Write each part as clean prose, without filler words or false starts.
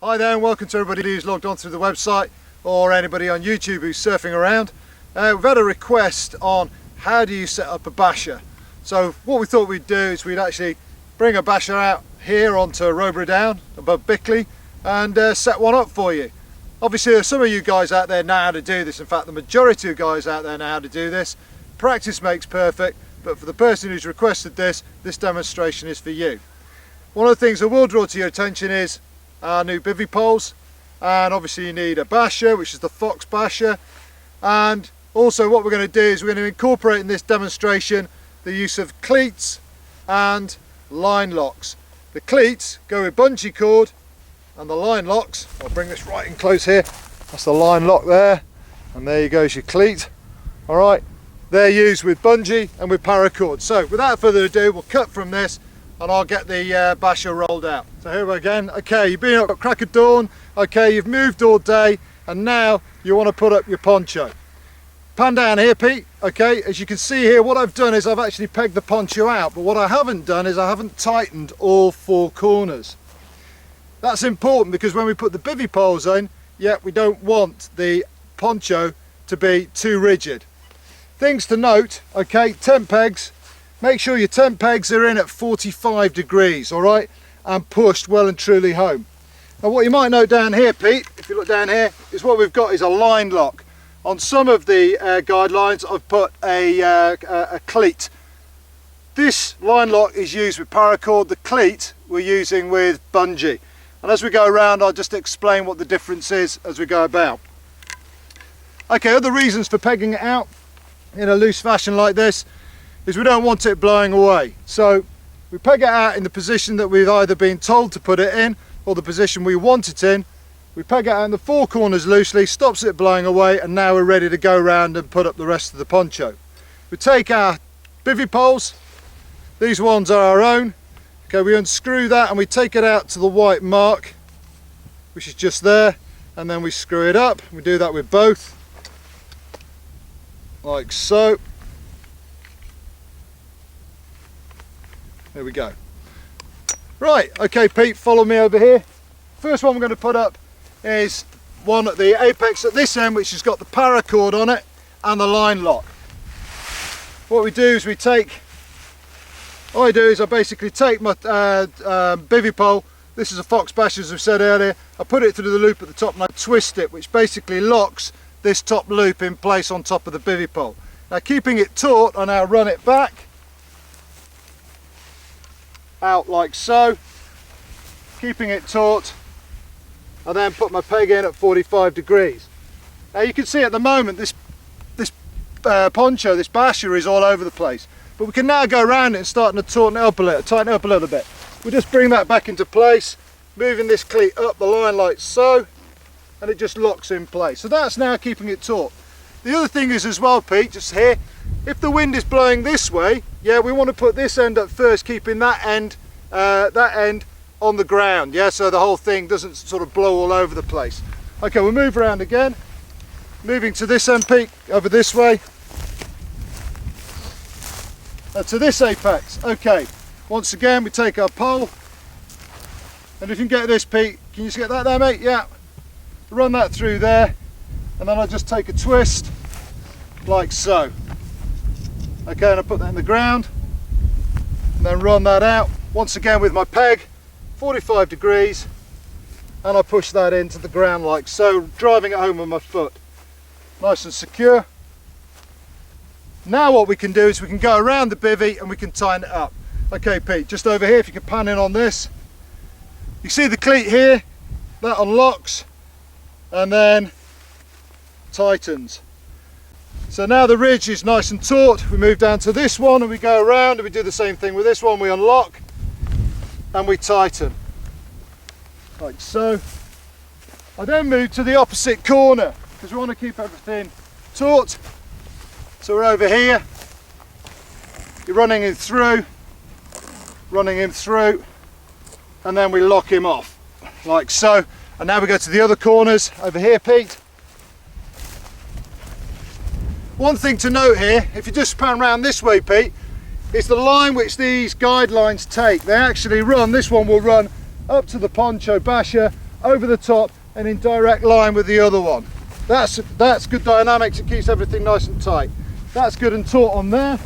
Hi there and welcome to everybody who's logged on through the website or anybody on YouTube who's surfing around. We've had a request on how do you set up a basher. So what we thought we'd do is we'd actually bring a basher out here onto Roborough Down above Bickley and set one up for you. Obviously some of you guys out there know how to do this. In fact, the majority of guys out there know how to do this. Practice makes perfect, but for the person who's requested this demonstration is for you. One of the things I will draw to your attention is our new bivvy poles, and obviously you need a basher, which is the Fox basher, and also what we're going to do is we're going to incorporate in this demonstration the use of cleats and line locks. The cleats go with bungee cord and the line locks, I'll bring this right in close here, that's the line lock there, and there you go, is your cleat. Alright, they're used with bungee and with paracord. So without further ado, we'll cut from this and I'll get the basher rolled out. So here we go again. Okay, you've been up at crack of dawn, okay, you've moved all day, and now you want to put up your poncho. Pan down here, Pete. Okay, as you can see here, what I've done is I've actually pegged the poncho out, but what I haven't done is I haven't tightened all four corners. That's important because when we put the bivvy poles in, we don't want the poncho to be too rigid. Things to note, okay, tent pegs. Make sure your tent pegs are in at 45 degrees, all right, and pushed well and truly home. Now what you might note down here, Pete, if you look down here, is what we've got is a line lock. On some of the guidelines, I've put a cleat. This line lock is used with paracord. The cleat we're using with bungee. And as we go around, I'll just explain what the difference is as we go about. Okay, other reasons for pegging it out in a loose fashion like this is we don't want it blowing away. So we peg it out in the position that we've either been told to put it in or the position we want it in. We peg it out in the four corners loosely, stops it blowing away, and now we're ready to go around and put up the rest of the poncho. We take our bivvy poles, these ones are our own. Okay, we unscrew that and we take it out to the white mark, which is just there, and then we screw it up. We do that with both, like so. There we go. Right, okay Pete, follow me over here. First one we're going to put up is one at the apex at this end, which has got the paracord on it and the line lock. What we do is I basically take my bivvy pole. This is a Fox basher, as we said earlier. I put it through the loop at the top and I twist it, which basically locks this top loop in place on top of the bivvy pole. Now keeping it taut, I now run it back out like so, keeping it taut, and then put my peg in at 45 degrees. Now you can see at the moment this poncho, this basher, is all over the place, but we can now go around it and start to tighten it up a little bit. We'll just bring that back into place, moving this cleat up the line like so, and it just locks in place. So that's now keeping it taut. The other thing is as well, Pete, just here, if the wind is blowing this way, we want to put this end up first, keeping that end on the ground, so the whole thing doesn't sort of blow all over the place. Okay, we'll move around again, moving to this end, Pete, over this way, to this apex. Okay, once again we take our pole, and if you can get this, Pete, can you just get that there, mate? Yeah, run that through there, and then I'll just take a twist like so. Okay, and I put that in the ground and then run that out once again with my peg, 45 degrees, and I push that into the ground like so, driving it home with my foot, nice and secure. Now what we can do is we can go around the bivvy and we can tighten it up. Okay Pete, just over here, if you can pan in on this, you see the cleat here, that unlocks and then tightens. So now the ridge is nice and taut. We move down to this one and we go around and we do the same thing with this one. We unlock and we tighten like so. I then move to the opposite corner because we want to keep everything taut. So we're over here, you're running him through, and then we lock him off like so. And now we go to the other corners over here, Pete. One thing to note here, if you just pan around this way, Pete, is the line which these guidelines take. They actually run, this one will run up to the poncho basher over the top and in direct line with the other one. That's good dynamics, it keeps everything nice and tight. That's good and taut on there.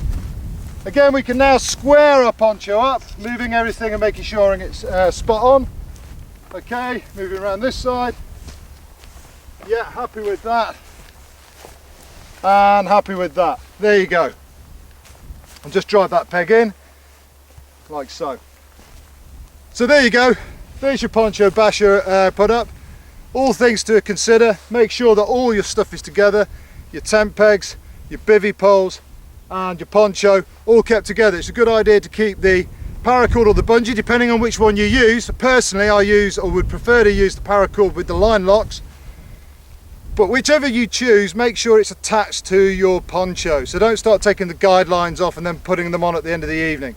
Again, we can now square our poncho up, moving everything and making sure it's spot on. Okay, moving around this side. Yeah, happy with that. And happy with that. There you go. And just drive that peg in, like so. So there you go. There's your poncho basher put up. All things to consider. Make sure that all your stuff is together. Your tent pegs, your bivvy poles, and your poncho all kept together. It's a good idea to keep the paracord or the bungee, depending on which one you use. Personally, I use or would prefer to use the paracord with the line locks. But whichever you choose, make sure it's attached to your poncho. So don't start taking the guidelines off and then putting them on at the end of the evening.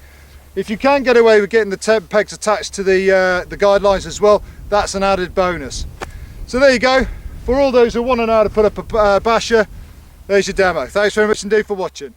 If you can get away with getting the tent pegs attached to the guidelines as well, that's an added bonus. So there you go. For all those who want to know how to put up a basher, there's your demo. Thanks very much indeed for watching.